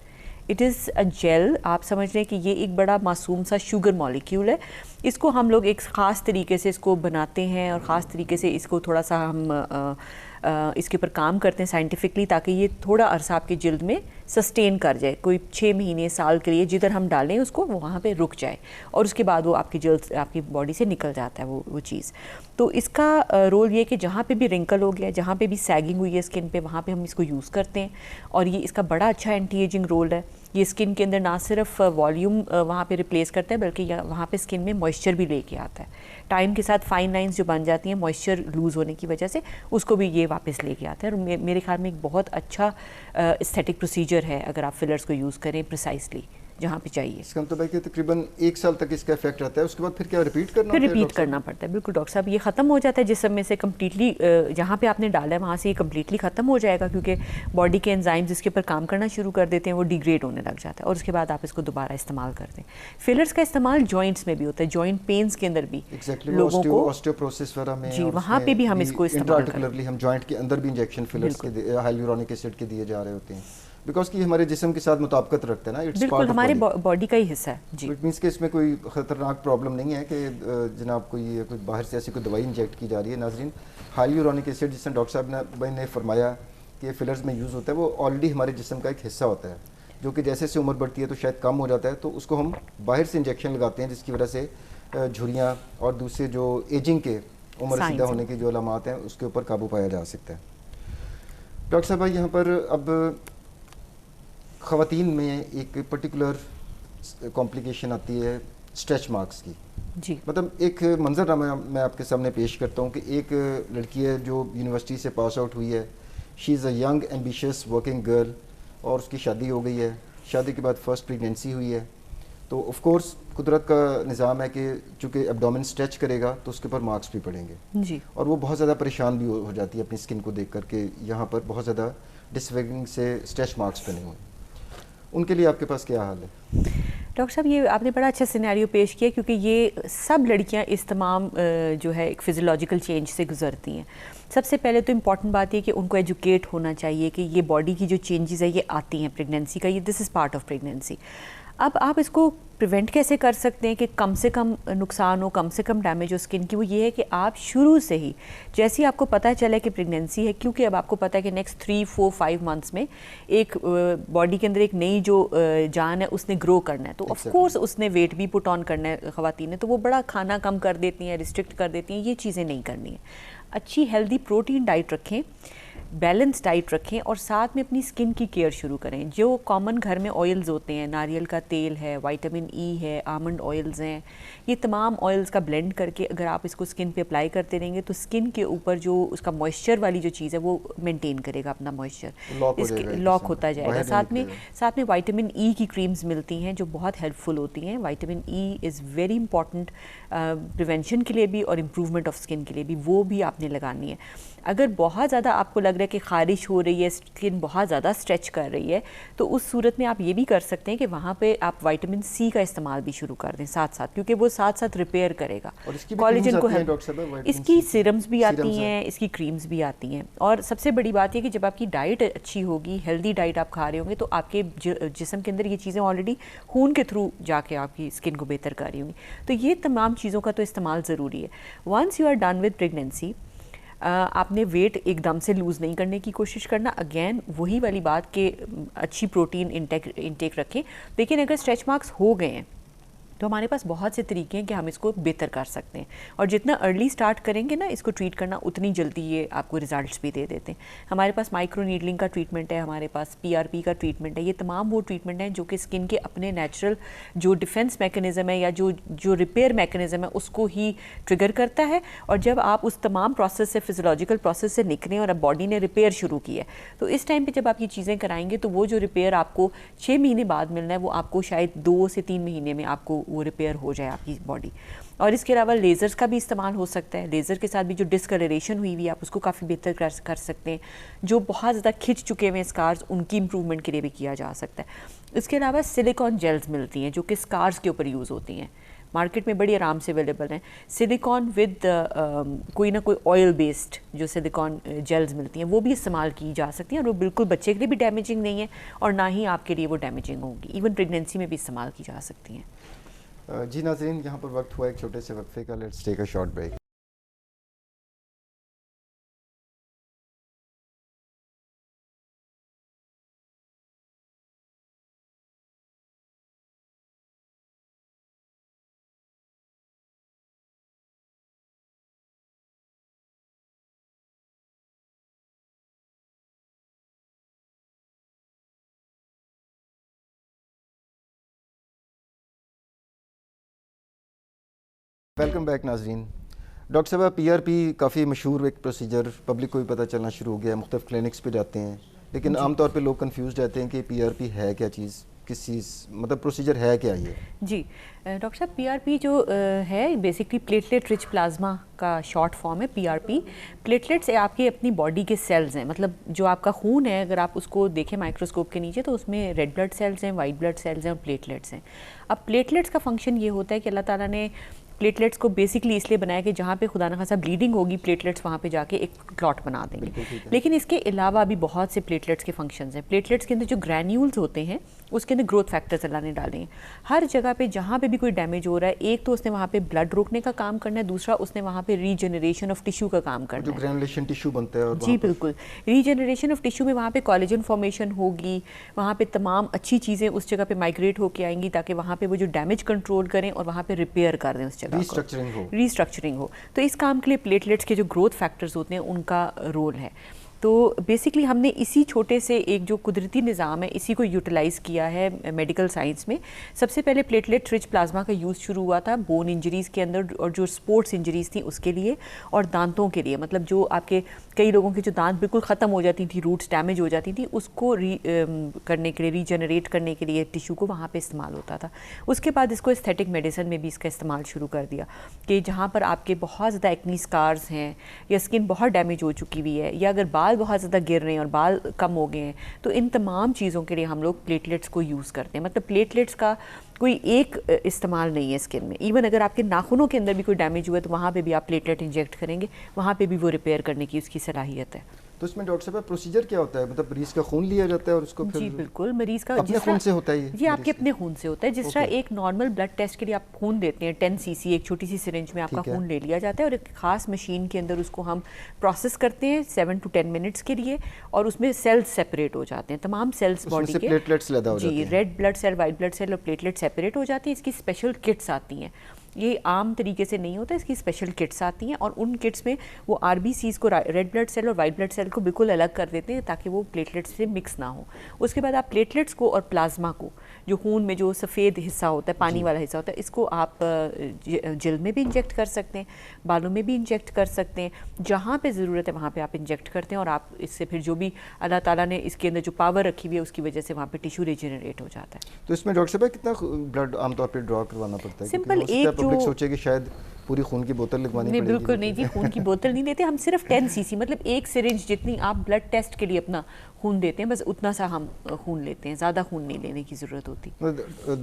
it is a gel. आप समझ लें कि ये एक बड़ा मासूम सा शुगर मॉलिक्यूल है। इसको हम लोग एक ख़ास तरीके से इसको बनाते हैं और ख़ास तरीके से इसको थोड़ा सा हम इसके ऊपर काम करते हैं साइंटिफिकली, ताकि ये थोड़ा अरसा आपके जल्द में सस्टेन कर जाए, कोई 6 महीने साल के लिए जिधर हम डालें उसको वो वहाँ पे रुक जाए, और उसके बाद वो आपकी जल्द आपकी बॉडी से निकल जाता है वो चीज़। तो इसका रोल ये कि जहाँ पे भी रिंकल हो गया, जहाँ पे भी सैगिंग हुई है स्किन पे, वहाँ पे हम इसको यूज़ करते हैं, और ये इसका बड़ा अच्छा एंटी एजिंग रोल है। ये स्किन के अंदर ना सिर्फ वॉल्यूम वहाँ पे रिप्लेस करता है, बल्कि वहाँ पे स्किन में मॉइस्चर भी लेके आता है। टाइम के साथ फाइन लाइंस जो बन जाती हैं मॉइस्चर लूज़ होने की वजह से, उसको भी ये वापस लेके आता है। और मेरे ख्याल में एक बहुत अच्छा एस्थेटिक प्रोसीजर है अगर आप फिलर्स को यूज़ करें प्रिसाइसली जहाँ पे चाहिए। इसका मतलब है कि तकरीबन 1 साल तक इसका इफेक्ट रहता है, उसके बाद फिर क्या रिपीट करना फिर रिपीट करना पड़ता है। बिल्कुल डॉक्टर साहब, ये ख़त्म हो जाता है जिस्म में से कम्प्लीटली, जहाँ पे आपने डाला है वहाँ से ये कम्प्लीटली ख़त्म हो जाएगा, क्योंकि बॉडी के एंजाइम्स इसके ऊपर काम करना शुरू कर देते हैं, वो डिग्रेड होने लग जाता है, और उसके बाद आप इसको दोबारा इस्तेमाल करते हैं। फिलर्स का इस्तेमाल जॉइंट्स में भी होता है, जॉइंट पेन्स के अंदर भी लोगों को, ऑस्टियोपोरोसिस वगैरह में, जी वहाँ पे भी हम इसको इस्तेमाल करते हैं। हम जॉइंट के अंदर भी इंजेक्शन फिलर्स के हाइलुरोनिक एसिड के दिए जा रहे होते हैं, बिकॉज कि हमारे जिस्म के साथ मुताबिकत रखते हैं ना, इट्स बिल्कुल हमारे बॉडी का ही हिस्सा है जी। इट मींस कि इसमें कोई ख़तरनाक प्रॉब्लम नहीं है कि जनाब कोई बाहर से ऐसी कोई दवाई इंजेक्ट की जा रही है। नाजरीन, हाइलुरोनिक एसिड जिसने डॉक्टर साहब ने फरमाया कि फिलर्स में यूज़ होता है, वो ऑलरेडी हमारे जिस्म का एक हिस्सा होता है, जो कि जैसे जैसे उम्र बढ़ती है तो शायद कम हो जाता है, तो उसको हम बाहर से इंजेक्शन लगाते हैं, जिसकी वजह से झुर्रियाँ और दूसरे जो एजिंग के उम्र सीधा होने की जो अलामात हैं उसके ऊपर काबू पाया जा सकता है। डॉक्टर साहब, यहाँ पर अब ख़वातीन में एक पर्टिकुलर कॉम्प्लिकेशन आती है स्ट्रेच मार्क्स की जी। मतलब एक मंजरनामा मैं आपके सामने पेश करता हूँ कि एक लड़की है जो यूनिवर्सिटी से पास आउट हुई है, she is a young ambitious working girl, और उसकी शादी हो गई है। शादी के बाद फर्स्ट प्रेगनेंसी हुई है, तो ऑफ कोर्स कुदरत का निज़ाम है कि चूँकि एब्डोमेन स्ट्रेच करेगा तो उसके ऊपर मार्क्स भी पड़ेंगे जी, और वो बहुत ज़्यादा परेशान भी हो जाती है अपनी स्किन को देख करके, यहाँ पर बहुत ज़्यादा डिसफिगरिंग से स्ट्रेच मार्क्स बने हुए। उनके लिए आपके पास क्या हाल है? डॉक्टर साहब, ये आपने बड़ा अच्छा सिनेरियो पेश किया, क्योंकि ये सब लड़कियां इस तमाम जो है एक फिजियोलॉजिकल चेंज से गुजरती हैं। सबसे पहले तो इम्पॉर्टेंट बात ये कि उनको एजुकेट होना चाहिए कि ये बॉडी की जो चेंजेस है ये आती हैं प्रेगनेंसी का, ये this is part of pregnancy. अब आप इसको प्रिवेंट कैसे कर सकते हैं कि कम से कम नुकसान हो, कम से कम डैमेज हो स्किन की? वो ये है कि आप शुरू से ही, जैसे ही आपको पता चला कि प्रेगनेंसी है, क्योंकि अब आपको पता है कि नेक्स्ट 3, 4, 5 मंथ्स में एक बॉडी के अंदर एक नई जो जान है उसने ग्रो करना है, तो ऑफ कोर्स उसने वेट भी पुट ऑन करना है ख़वातीन ने, तो वो बड़ा खाना कम कर देती हैं, रिस्ट्रिक्ट कर देती हैं। ये चीज़ें नहीं करनी है। अच्छी हेल्दी प्रोटीन डाइट रखें, बैलेंस डाइट रखें और साथ में अपनी स्किन की केयर शुरू करें। जो कॉमन घर में ऑयल्स होते हैं, नारियल का तेल है, विटामिन ई है, आमंड ऑयल्स हैं, ये तमाम ऑयल्स का ब्लेंड करके अगर आप इसको स्किन पे अप्लाई करते रहेंगे तो स्किन के ऊपर जो उसका मॉइस्चर वाली जो चीज़ है वो मेंटेन करेगा अपना मॉइस्चर, इसके लॉक होता जाएगा। साथ में विटामिन ई की क्रीम्स मिलती हैं जो बहुत हेल्पफुल होती हैं। Vitamin E is very important prevention के लिए भी और इम्प्रूवमेंट ऑफ स्किन के लिए भी, वो भी आपने लगानी है। अगर बहुत ज़्यादा आपको लग रहा है कि ख़ारिश हो रही है, स्किन बहुत ज़्यादा स्ट्रेच कर रही है, तो उस सूरत में आप ये भी कर सकते हैं कि वहाँ पे आप विटामिन सी का इस्तेमाल भी शुरू कर दें साथ साथ, क्योंकि वो साथ साथ रिपेयर करेगा कॉलेजन को हेल्प। इसकी सीरम्स भी आती हैं, इसकी क्रीम्स भी आती हैं। और सबसे बड़ी बात यह कि जब आपकी डाइट अच्छी होगी, हेल्दी डाइट आप खा रहे होंगे, तो आपके जिस्म के अंदर ये चीज़ें ऑलरेडी खून के थ्रू जाके आपकी स्किन को बेहतर कर रही होंगी। तो ये तमाम चीज़ों का तो इस्तेमाल ज़रूरी है। Once you are done with pregnancy, आपने वेट एकदम से लूज़ नहीं करने की कोशिश करना। अगेन वही वाली बात कि अच्छी प्रोटीन इंटेक रखें। लेकिन अगर स्ट्रेच मार्क्स हो गए हैं तो हमारे पास बहुत से तरीके हैं कि हम इसको बेहतर कर सकते हैं, और जितना अर्ली स्टार्ट करेंगे ना इसको ट्रीट करना, उतनी जल्दी ये आपको रिजल्ट्स भी दे देते हैं। हमारे पास माइक्रो नीडलिंग का ट्रीटमेंट है, हमारे पास पीआरपी का ट्रीटमेंट है। ये तमाम वो ट्रीटमेंट हैं जो कि स्किन के अपने नेचुरल जो डिफेंस मैकेनिज़्म है या जो रिपेयर मैकेनिज़्म है उसको ही ट्रिगर करता है। और जब आप उस तमाम प्रोसेस से, फिजियोलॉजिकल प्रोसेस से निकलें और अब बॉडी ने रिपेयर शुरू की है, तो इस टाइम पर जब आप ये चीज़ें कराएंगे तो वो जो रिपेयर आपको 6 महीने बाद मिलना है वो आपको शायद 2 से 3 महीने में आपको वो रिपेयर हो जाए आपकी बॉडी। और इसके अलावा लेज़र्स का भी इस्तेमाल हो सकता है। लेज़र के साथ भी जो डिस्कलरेशन हुई हुई आप उसको काफ़ी बेहतर कर सकते हैं। जो बहुत ज़्यादा खिंच चुके हुए स्कार्स, उनकी इंप्रूवमेंट के लिए भी किया जा सकता है। इसके अलावा सिलिकॉन जेल्स मिलती हैं जो कि स्कार्स के ऊपर यूज़ होती हैं, मार्केट में बड़ी आराम से अवेलेबल हैं। सिलिकॉन विद कोई ना कोई ऑयल बेस्ड जो सिलिकॉन जेल्स मिलती हैं वो भी इस्तेमाल की जा सकती हैं, और वो बिल्कुल बच्चे के लिए भी डैमेजिंग नहीं है और ना ही आपके लिए वो डैमेजिंग होंगी। इवन प्रेगनेंसी में भी इस्तेमाल की जा सकती हैं। जी नाज़रीन, यहाँ पर वक्त हुआ एक छोटे से वक्फे का। Let's take a short break. Welcome back नाज़रीन। डॉक्टर साहब, पीआरपी काफ़ी मशहूर एक प्रोसीजर, पब्लिक को भी पता चलना शुरू हो गया है, मुख्तलिफ क्लिनिक्स पे जाते हैं, लेकिन आमतौर पे लोग कंफ्यूज रहते हैं कि पीआरपी है क्या चीज़, किस चीज़, मतलब प्रोसीजर है क्या ये? जी डॉक्टर साहब, पीआरपी जो है बेसिकली प्लेटलेट रिच प्लाज्मा का शॉर्ट फॉर्म है पीआरपी। प्लेटलेट्स आपकी अपनी बॉडी के सेल्स हैं, मतलब जो आपका खून है अगर आप उसको देखें माइक्रोस्कोप के नीचे तो उसमें रेड ब्लड सेल्स हैं, वाइट ब्लड सेल्स हैं और प्लेटलेट्स हैं। अब प्लेटलेट्स का फंक्शन ये होता है कि अल्लाह ताला ने प्लेटलेट्स को बेसिकली इसलिए बनाया कि जहाँ पे खुदा न खासा ब्लीडिंग होगी प्लेटलेट्स वहाँ पे जाके एक क्लॉट बना देंगे। लेकिन इसके अलावा भी बहुत से प्लेटलेट्स के फंक्शंस हैं। प्लेटलेट्स के अंदर जो ग्रैन्यूल्स होते हैं उसके अंदर ग्रोथ फैक्टर्स अल्लाह ने डाले हैं। हर जगह पे जहाँ पे भी कोई डैमेज हो रहा है, एक तो उसने वहाँ पे ब्लड रोकने का काम करना है, दूसरा उसने वहाँ पे रीजनरेशन ऑफ टिश्यू का काम करना है। जो ग्रैनुलेशन टिश्यू बनता है, और जी बिल्कुल, रीजनरेशन ऑफ टिश्यू में वहाँ पे कोलेजन फॉर्मेशन होगी, वहाँ पे तमाम अच्छी चीज़ें उस जगह पे माइग्रेट होके आएंगी ताकि वहाँ पे वो जो डैमेज कंट्रोल करें और वहाँ पे रिपेयर कर दें उस जगह को, रीस्ट्रक्चरिंग हो। तो इस काम के लिए प्लेटलेट्स के जो ग्रोथ फैक्टर्स होते हैं उनका रोल है। तो बेसिकली हमने इसी छोटे से एक जो कुदरती निज़ाम है इसी को यूटिलाइज़ किया है मेडिकल साइंस में। सबसे पहले प्लेटलेट रिच प्लाज्मा का यूज़ शुरू हुआ था बोन इंजरीज़ के अंदर और जो स्पोर्ट्स इंजरीज़ थी उसके लिए, और दांतों के लिए, मतलब जो आपके कई लोगों के जो दांत बिल्कुल ख़त्म हो जाती थी, रूट्स डैमेज हो जाती थी, उसको करने के लिए, रीजनरेट करने के लिए टिश्यू को वहाँ पे इस्तेमाल होता था। उसके बाद इसको एस्थेटिक मेडिसिन में भी इसका इस्तेमाल शुरू कर दिया कि जहाँ पर आपके बहुत ज़्यादा एक्नी स्कार्स हैं या स्किन बहुत डैमेज हो चुकी हुई है या अगर बाल बहुत ज़्यादा गिर रहे हैं और बाल कम हो गए हैं, तो इन तमाम चीज़ों के लिए हम लोग प्लेटलेट्स को यूज़ करते हैं। मतलब प्लेटलेट्स का कोई एक इस्तेमाल नहीं है स्किन में। इवन अगर आपके नाखूनों के अंदर भी कोई डैमेज हुआ है तो वहाँ पे भी आप प्लेटलेट इंजेक्ट करेंगे, वहाँ पे भी वो रिपेयर करने की उसकी सलाहियत है। तो इसमें डॉक्टर साहब प्रोसीजर क्या होता है? मतलब मरीज का खून लिया जाता है और उसको फिर? जी बिल्कुल, मरीज का अपने खून से होता है ये आपके अपने खून से होता है। जिस तरह एक नॉर्मल ब्लड टेस्ट के लिए आप खून देते हैं 10 cc, एक छोटी सी सिरिंज में आपका खून ले लिया जाता है और एक खास मशीन के अंदर उसको हम प्रोसेस करते हैं 7 to 10 मिनट्स के लिए, और उसमें सेल्स सेपरेट हो जाते हैं, तमाम सेल्स बॉडी के प्लेटलेट्स लदा हो जाते हैं। जी, red blood cell, white blood cell और प्लेटलेट सेपरेट हो जाते हैं। इसकी स्पेशल किट्स आती हैं ये आम तरीके से नहीं होता, इसकी स्पेशल किट्स आती हैं और उन किट्स में वो आरबीसीज को, रेड ब्लड सेल और वाइट ब्लड सेल को बिल्कुल अलग कर देते हैं ताकि वो प्लेटलेट्स से मिक्स ना हो। उसके बाद आप प्लेटलेट्स को और प्लाज्मा को, जो खून में जो सफ़ेद हिस्सा होता है, पानी वाला हिस्सा होता है, इसको आप जल्द में भी इंजेक्ट कर सकते हैं, बालों में भी इंजेक्ट कर सकते हैं, जहाँ पे ज़रूरत है वहाँ पे आप इंजेक्ट करते हैं और आप इससे फिर जो भी अल्लाह ताला ने इसके अंदर जो पावर रखी हुई है उसकी वजह से वहाँ पे टिश्यू रिजेनरेट हो जाता है। तो इसमें डॉक्टर साहब कितना ब्लड आमतौर पर ड्रॉ करवाना पड़ता है? सिंपल एक पब्लिक सोचे कि शायद पूरी खून की बोतल लगवानी पड़ेगी। बिल्कुल नहीं जी, खून की बोतल नहीं देते हम, सिर्फ 10 सीसी मतलब एक सिरिंज जितनी आप ब्लड टेस्ट के लिए अपना खून देते हैं, बस उतना सा हम खून लेते हैं, ज़्यादा खून नहीं लेने की ज़रूरत होती।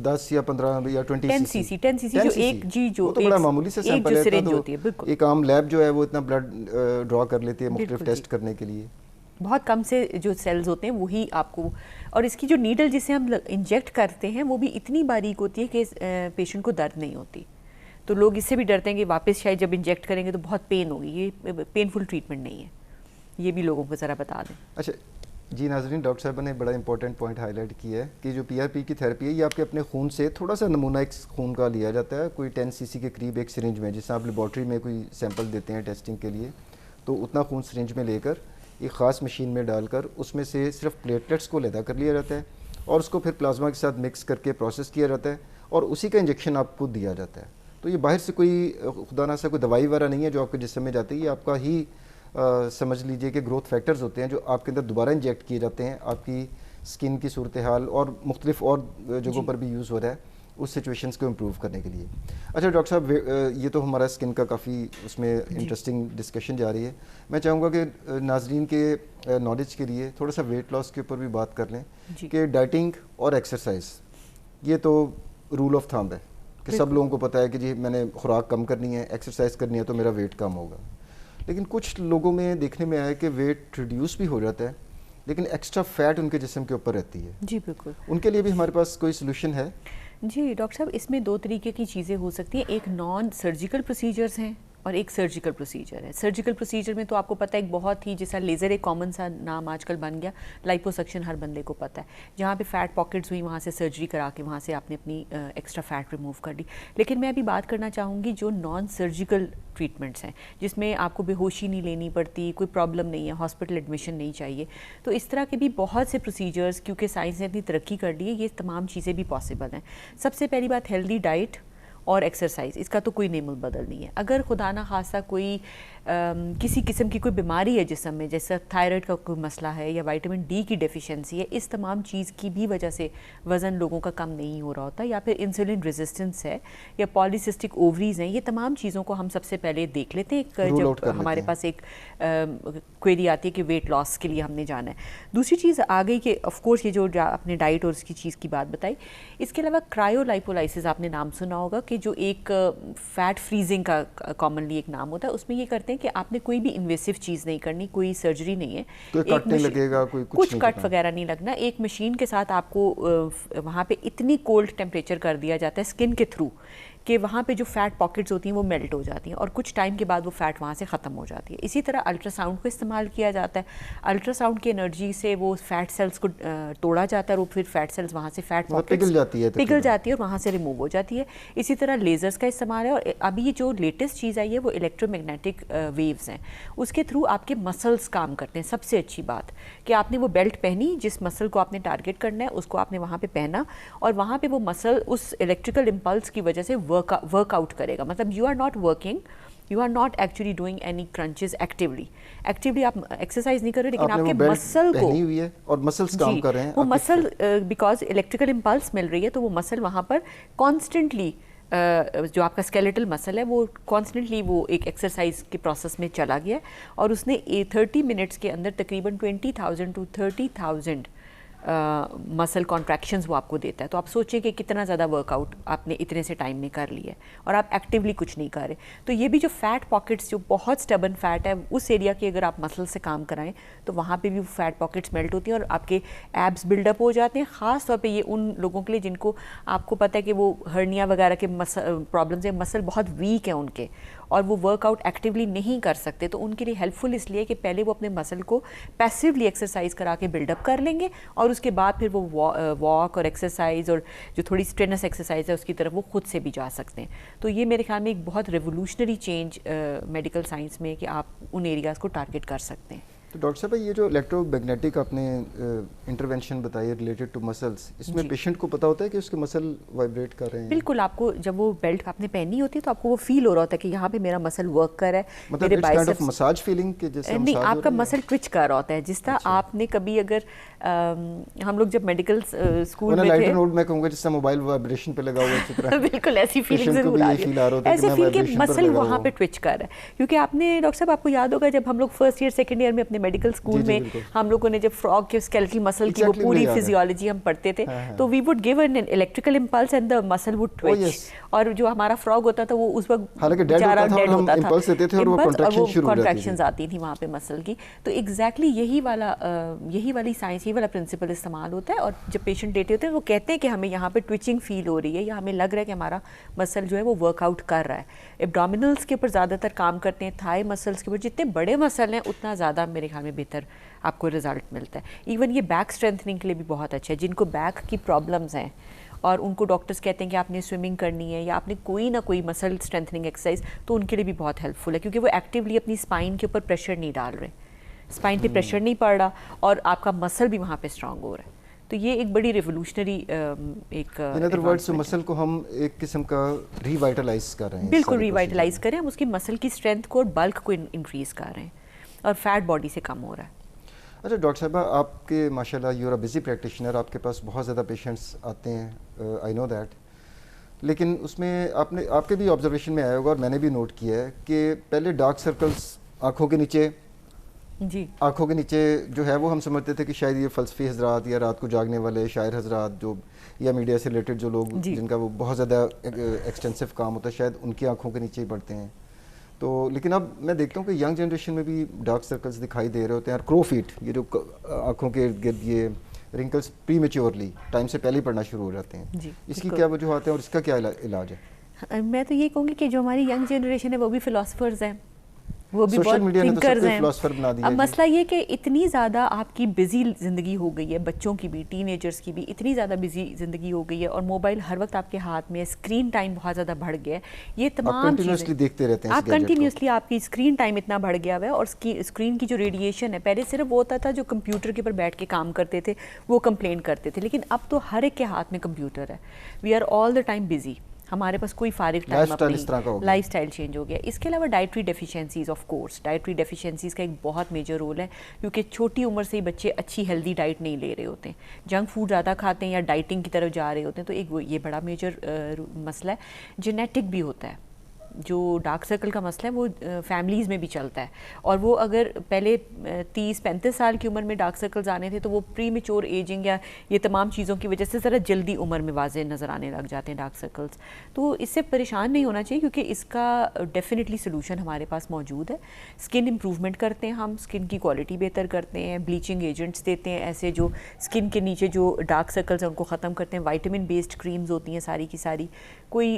10 या 15 या 10 सीसी जो एक जी जो तो बड़ा मामूली सा सैंपल है, सिरिंज होती है। बिल्कुल एक आम लैब जो है वो इतना ब्लड ड्रॉ कर लेती है मुख्तलिफ टेस्ट करने के लिए। बहुत कम से जो सेल्स होते हैं वही आपको, और इसकी जो नीडल जिसे हम इंजेक्ट करते हैं वो भी इतनी बारीक होती है कि पेशेंट को दर्द नहीं होती। तो लोग इससे भी डरते हैं कि वापस शायद जब इंजेक्ट करेंगे तो बहुत पेन होगी। ये पेनफुल ट्रीटमेंट नहीं है, ये भी लोगों को ज़रा बता दें। अच्छा जी नाज़रीन, डॉक्टर साहब ने बड़ा इंपॉर्टेंट पॉइंट हाईलाइट किया है कि जो PRP की थेरेपी है ये आपके अपने खून से थोड़ा सा नमूना एक खून का लिया जाता है, कोई 10 सीसी के करीब एक सिरिंज में, जिससे आप लेबॉर्ट्री में कोई सैंपल देते हैं टेस्टिंग के लिए, तो उतना खून सिरिंज में लेकर एक ख़ास मशीन में डालकर उसमें से सिर्फ प्लेटलेट्स को लैदा कर लिया जाता है और उसको फिर प्लाज्मा के साथ मिक्स करके प्रोसेस किया जाता है और उसी का इंजेक्शन आपको दिया जाता है। तो ये बाहर से कोई खुदा ना सा कोई दवाई वगैरह नहीं है जो आपके जिस्म में जाती है, ये आपका ही समझ लीजिए कि ग्रोथ फैक्टर्स होते हैं जो आपके अंदर दोबारा इंजेक्ट किए जाते हैं आपकी स्किन की सूरत हाल और मुख्तलिफ और जगहों पर भी यूज़ हो रहा है उस सिचुएशंस को इम्प्रूव करने के लिए। अच्छा डॉक्टर साहब, ये तो हमारा स्किन का काफ़ी उसमें इंटरेस्टिंग डिस्कशन जा रही है। मैं चाहूँगा कि नाजरीन के नॉलेज के लिए थोड़ा सा वेट लॉस के ऊपर भी बात कर लें कि डाइटिंग और एक्सरसाइज ये तो रूल ऑफ थंब है कि सब लोगों को पता है कि जी मैंने खुराक कम करनी है, एक्सरसाइज करनी है तो मेरा वेट कम होगा। लेकिन कुछ लोगों में देखने में आया कि वेट रिड्यूस भी हो जाता है लेकिन एक्स्ट्रा फैट उनके जिस्म के ऊपर रहती है। जी बिल्कुल, उनके लिए भी हमारे पास कोई सोल्यूशन है? जी डॉक्टर साहब, इसमें दो तरीके की चीज़ें हो सकती हैं। एक नॉन सर्जिकल प्रोसीजर्स हैं और एक सर्जिकल प्रोसीजर है। सर्जिकल प्रोसीजर में तो आपको पता है एक बहुत ही, जैसा लेज़र एक कॉमन सा नाम आजकल बन गया, लाइपोसक्शन हर बंदे को पता है, जहाँ पे फैट पॉकेट्स हुई वहाँ से सर्जरी करा के वहाँ से आपने अपनी एक्स्ट्रा फैट रिमूव कर ली। लेकिन मैं अभी बात करना चाहूँगी जो नॉन सर्जिकल ट्रीटमेंट्स हैं जिसमें आपको बेहोशी नहीं लेनी पड़ती, कोई प्रॉब्लम नहीं है, हॉस्पिटल एडमिशन नहीं चाहिए, तो इस तरह के भी बहुत से प्रोसीजर्स, क्योंकि साइंस ने इतनी तरक्की कर ली है, ये तमाम चीज़ें भी पॉसिबल हैं। सबसे पहली बात हेल्दी डाइट और एक्सरसाइज, इसका तो कोई नेमुल बदल नहीं है। अगर खुदा ना खासा कोई किसी किस्म की कोई बीमारी है जिस्म में, जैसे थायराइड का कोई मसला है या विटामिन डी की डेफिशिएंसी है, इस तमाम चीज़ की भी वजह से वज़न लोगों का कम नहीं हो रहा होता, या फिर इंसुलिन रेजिस्टेंस है या पॉलीसिस्टिक ओवरीज हैं, ये तमाम चीज़ों को हम सबसे पहले देख लेते हैं जब हमारे पास एक क्वेरी आती है कि वेट लॉस के लिए हमने जाना है। दूसरी चीज़ आ गई कि ऑफकोर्स ये जो आपने डाइट और इसकी चीज़ की बात बताई, इसके अलावा क्रायोलाइपोलाइसिस आपने नाम सुना होगा कि जो एक फैट फ्रीजिंग का कॉमनली एक नाम होता है, उसमें ये करते हैं कि आपने कोई भी इन्वेसिव चीज़ नहीं करनी, कोई सर्जरी नहीं है, कट नहीं लगेगा, कुछ कट वगैरह नहीं लगना, एक मशीन के साथ आपको वहाँ पे इतनी कोल्ड टेम्परेचर कर दिया जाता है स्किन के थ्रू कि वहाँ पे जो फैट पॉकेट्स होती हैं वो मेल्ट हो जाती हैं और कुछ टाइम के बाद वो फैट वहाँ से ख़त्म हो जाती है। इसी तरह अल्ट्रासाउंड को इस्तेमाल किया जाता है, अल्ट्रासाउंड की एनर्जी से वो फैट सेल्स को तोड़ा जाता है और फिर फैट सेल्स वहाँ से फैट पॉकेट्स पिघल जाती है और वहाँ से रिमूव हो जाती है। इसी तरह लेज़र्स का इस्तेमाल है, और अभी ये जो लेटेस्ट चीज़ आई है वो इलेक्ट्रोमैग्नेटिक वेव्स हैं, उसके थ्रू आपके मसल्स काम करते हैं। सबसे अच्छी बात कि आपने वो बेल्ट पहनी, जिस मसल को आपने टारगेट करना है उसको आपने वहाँ पर पहना और वहाँ पर वो मसल उस इलेक्ट्रिकल इम्पल्स की वजह से वर्कआउट करेगा। मतलब you are not working, you are not actually doing any crunches actively आप एक्सरसाइज नहीं कर रहे, लेकिन आपके मसल को हुई है और मसल्स काम कर रहे हैं, वो मसल बिकॉज इलेक्ट्रिकल इम्पल्स मिल रही है तो वो मसल वहाँ पर कॉन्स्टेंटली जो आपका स्केलेटल मसल है वो कॉन्स्टेंटली वो एक एक्सरसाइज के प्रोसेस में चला गया और उसने 30 मिनट्स के अंदर तकरीबन 20,000 to 30,000 मसल कॉन्ट्रैक्शंस वो आपको देता है। तो आप सोचिए कि कितना ज़्यादा वर्कआउट आपने इतने से टाइम में कर लिया है और आप एक्टिवली कुछ नहीं कर रहे। तो ये भी जो फैट पॉकेट्स, जो बहुत स्टबन फैट है, उस एरिया की अगर आप मसल से काम कराएं तो वहाँ पे भी वो फैट पॉकेट्स मेल्ट होती हैं और आपके एब्स बिल्डअप हो जाते हैं। ख़ास तौर पे ये उन लोगों के लिए जिनको आपको पता है कि वो हर्निया वगैरह के प्रॉब्लम्स है, मसल बहुत वीक है उनके और वो वर्कआउट एक्टिवली नहीं कर सकते, तो उनके लिए हेल्पफुल इसलिए कि पहले वो अपने मसल को पैसिवली एक्सरसाइज करा के बिल्डअप कर लेंगे और और उसके बाद फिर वो वॉक और एक्सरसाइज और जो थोड़ी स्ट्रेनस एक्सरसाइज है उसकी तरफ वो खुद से भी जा सकते हैं। तो ये मेरे ख्याल में एक बहुत रेवोल्यूशनरी चेंज मेडिकल साइंस में कि आप उन एरियाज़ को टारगेट कर सकते हैं। तो डॉक्टर साहब ये जो इलेक्ट्रोमैग्नेटिक आपने इंटरवेंशन बताई रिलेटेड टू मसल्स, इसमें पेशेंट को पता होता है कि उसके मसल वाइब्रेट कर रहे हैं? बिल्कुल, आपको जब वो बेल्ट आपने पहनी होती है तो आपको वो फील हो रहा होता है कि यहाँ पे मेरा मसल वर्क कर रहा है, मतलब मेरे काइंड ऑफ मसाज फीलिंग के जैसे नहीं, आपका मसल ट्विच कर रहा होता है। जिस तरह आपने कभी अगर हम लोग जब मेडिकल स्कूल में थे, नोट मैं कहूँगा जिस तरह मोबाइल वाइब्रेशन पे लगा हुआ है इसी तरह बिल्कुल ऐसी फीलिंग जरूर आ रही है, ऐसे फील के मसल वहाँ पे ट्विच कर रहा है। क्योंकि आपने डॉक्टर साहब आपको याद होगा जब हम लोग फर्स्ट ईयर सेकंड ईयर में अपने मेडिकल स्कूल में हम लोगों ने जब फ्रॉग के स्केलेटल मसल की वो पूरी फिजियोलॉजी हम पढ़ते थे, तो we would give an electrical impulse and the muscle would twitch, और जो हमारा फ्रॉग होता था वो उस वक्त बेचारा डेड होता था, इंपल्स देते थे और वो कॉन्ट्रैक्शंस आती थी वहाँ पे मसल की। तो एग्जैक्टली यही वाली साइंस, यही वाला प्रिंसिपल इस्तेमाल होता है। और जब पेशेंट लेटे होते हैं वो कहते हैं कि हमें यहाँ पे ट्विचिंग फील हो रही है या हमें लग रहा है कि हमारा मसल जो है वो वर्कआउट कर रहा है। एब्डोमिनल्स के ऊपर ज़्यादातर काम करते हैं, थाई मसल्स के ऊपर, जितने बड़े मसल हैं उतना ज़्यादा मेरे ख्याल में बेहतर आपको रिजल्ट मिलता है। इवन ये बैक स्ट्रेंथनिंग के लिए भी बहुत अच्छा है। जिनको बैक की प्रॉब्लम्स हैं और उनको डॉक्टर्स कहते हैं कि आपने स्विमिंग करनी है या आपने कोई ना कोई मसल स्ट्रेंथनिंग एक्सरसाइज, तो उनके लिए भी बहुत हेल्पफुल है, क्योंकि वो एक्टिवली अपनी स्पाइन के ऊपर प्रेशर नहीं डाल रहे, स्पाइन पे प्रेशर नहीं पड़ रहा और आपका मसल भी वहाँ पे स्ट्रांग हो रहा है। तो ये एक बड़ी रिवोल्यूशनरी एक इन अदर वर्ड्स मसल को हम एक किस्म का रिवाइटलाइज कर रहे हैं। बिल्कुल रिवाइटलाइज करें, हम उसकी मसल की स्ट्रेंथ को और बल्क को इंक्रीज कर रहे हैं और फैट बॉडी से कम हो रहा है। अच्छा डॉक्टर साहब, आपके माशाल्लाह you are a busy practitioner, आपके पास बहुत ज़्यादा पेशेंट्स आते हैं, आई नो दैट, लेकिन उसमें आपके भी ऑब्जर्वेशन में आया होगा और मैंने भी नोट किया है कि पहले डार्क सर्कल्स आँखों के नीचे जो है वो हम समझते थे कि शायद ये फ़लसफ़ी हज़रात या रात को जागने वाले शायर हज़रात जो या मीडिया से रिलेटेड जो लोग जिनका वो बहुत ज़्यादा एक्सटेंसिव काम होता है, शायद उनकी आँखों के नीचे ही पड़ते हैं। तो लेकिन अब मैं देखता हूँ कि यंग जनरेशन में भी डार्क सर्कल्स दिखाई दे रहे होते हैं और क्रो फीट, ये जो आँखों के गिर्द ये रिंकल्स प्री मेच्योरली टाइम से पहले ही पड़ना शुरू हो जाते हैं। इसकी क्या वजूहत है और इसका क्या इलाज है? मैं तो ये कहूँगी कि जो हमारी यंग जनरेशन है वो भी फिलोसफर्स हैं, वो भी बहुत थिंकर्स हैं। अब मसला ये कि इतनी ज़्यादा आपकी बिजी ज़िंदगी हो गई है, बच्चों की भी, टीनेजर्स की भी इतनी ज़्यादा बिजी ज़िंदगी हो गई है और मोबाइल हर वक्त आपके हाथ में है, स्क्रीन टाइम बहुत ज़्यादा बढ़ गया है। ये तमाम चीज़ें देखते रहते हैं, आप कंटिन्यूसली, आपकी स्क्रीन टाइम इतना बढ़ गया हुआ है और स्क्रीन की जो रेडिएशन है, पहले सिर्फ वो होता था जो कंप्यूटर के ऊपर बैठ के काम करते थे वो कंप्लेन करते थे, लेकिन अब तो हर एक के हाथ में कंप्यूटर है। We are all the time busy, हमारे पास कोई फारिग टाइम नहीं, लाइफस्टाइल चेंज हो गया। इसके अलावा dietary deficiencies, of course dietary deficiencies का एक बहुत मेजर रोल है, क्योंकि छोटी उम्र से ही बच्चे अच्छी हेल्दी डाइट नहीं ले रहे होते हैं, जंक फूड ज़्यादा खाते हैं या डाइटिंग की तरफ जा रहे होते हैं। तो एक ये बड़ा मेजर मसला है। जेनेटिक भी होता है, जो डार्क सर्कल का मसला है वो फैमिलीज़ में भी चलता है, और वो अगर पहले 30-35 साल की उम्र में डार्क सर्कल्स आने थे तो वो प्री मेच्योर एजिंग या ये तमाम चीज़ों की वजह से ज़रा जल्दी उम्र में वाज़े नज़र आने लग जाते हैं डार्क सर्कल्स। तो इससे परेशान नहीं होना चाहिए, क्योंकि इसका डेफिनेटली सोल्यूशन हमारे पास मौजूद है। स्किन इम्प्रूवमेंट करते हैं हम, स्किन की क्वालिटी बेहतर करते हैं, ब्लीचिंग एजेंट्स देते हैं ऐसे जो स्किन के नीचे जो डार्क सर्कल्स हैं उनको ख़त्म करते हैं। वाइटामिन बेस्ड क्रीम्स होती हैं सारी की सारी, कोई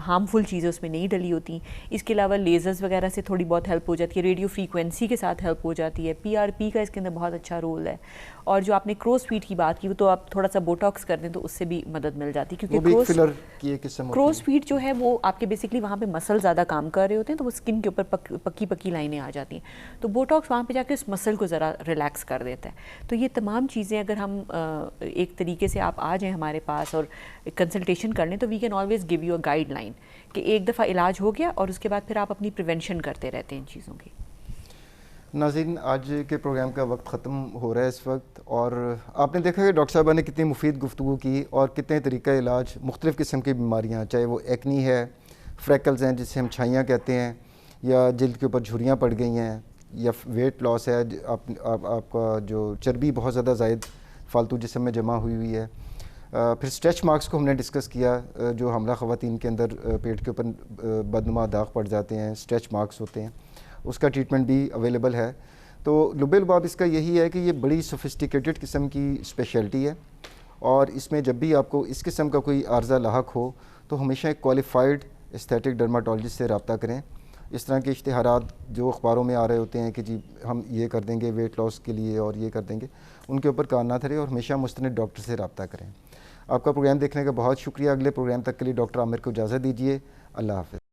हार्मफुल चीज़ें उसमें नहीं डली होती। इसके अलावा लेज़र्स वगैरह से थोड़ी बहुत हेल्प हो जाती है, रेडियो फ्रीक्वेंसी के साथ हेल्प हो जाती है, PRP का इसके अंदर बहुत अच्छा रोल है। और जो आपने क्रोस फीट की बात की, तो आप थोड़ा सा बोटॉक्स कर दें तो उससे भी मदद मिल जाती है, क्योंकि क्रोस फीट जो है वो आपके बेसिकली वहाँ पे मसल ज़्यादा काम कर रहे होते हैं, तो वो स्किन के ऊपर पक्की पक्की लाइनें आ जाती हैं। तो बोटॉक्स वहाँ पे जाके उस मसल को ज़रा रिलैक्स कर देता है। तो ये तमाम चीज़ें अगर हम एक तरीके से आप आ जाएँ हमारे पास और कंसल्टेशन कर लें, तो we can always give you a guideline कि एक दफ़ा इलाज हो गया और उसके बाद फिर आप अपनी प्रिवेंशन करते रहते हैं इन चीज़ों की। नाज़रीन, आज के प्रोग्राम का वक्त ख़त्म हो रहा है इस वक्त, और आपने देखा कि डॉक्टर साहबा ने कितनी मुफीद गुफ्तगू की और कितने तरीक़ा इलाज मुख्तलिफ़ किस्म की बीमारियाँ, चाहे वो एक्नी है, फ्रैकल्स हैं जिसे हम छाइयाँ कहते हैं, या जिल्द के ऊपर झुर्रियाँ पड़ गई हैं, या वेट लॉस है, आपका जो चर्बी बहुत ज़्यादा ज़ायद फालतू जिस्म में जमा हुई है, फिर स्ट्रेच मार्क्स को हमने डिस्कस किया, जो हमला ख़वातीन के अंदर पेट के ऊपर बदनुमा दाग पड़ जाते हैं, स्ट्रेच मार्क्स होते हैं, उसका ट्रीटमेंट भी अवेलेबल है। तो लुबे-लुबाब इसका यही है कि ये बड़ी सोफिस्टिकेटेड किस्म की स्पेशलिटी है, और इसमें जब भी आपको इस किस्म का कोई आर्जा लाक हो तो हमेशा एक क्वालिफाइड एस्थेटिक डर्माटोलॉजिस्ट से रब्ता करें, ताकि आपका जो मसला है वो इस तरह के इश्तिहारात जो अखबारों में आ रहे होते हैं कि जी हम ये कर देंगे वेट लॉस के लिए और ये कर देंगे, उनके ऊपर कान ना धरें और हमेशा मुस्तनिद डॉक्टर से रब्ता करें। आपका प्रोग्राम देखने का बहुत शुक्रिया। अगले प्रोग्राम तक के लिए डॉक्टर आमिर को इजाज़त दीजिए। अल्लाह हाफ़िज़।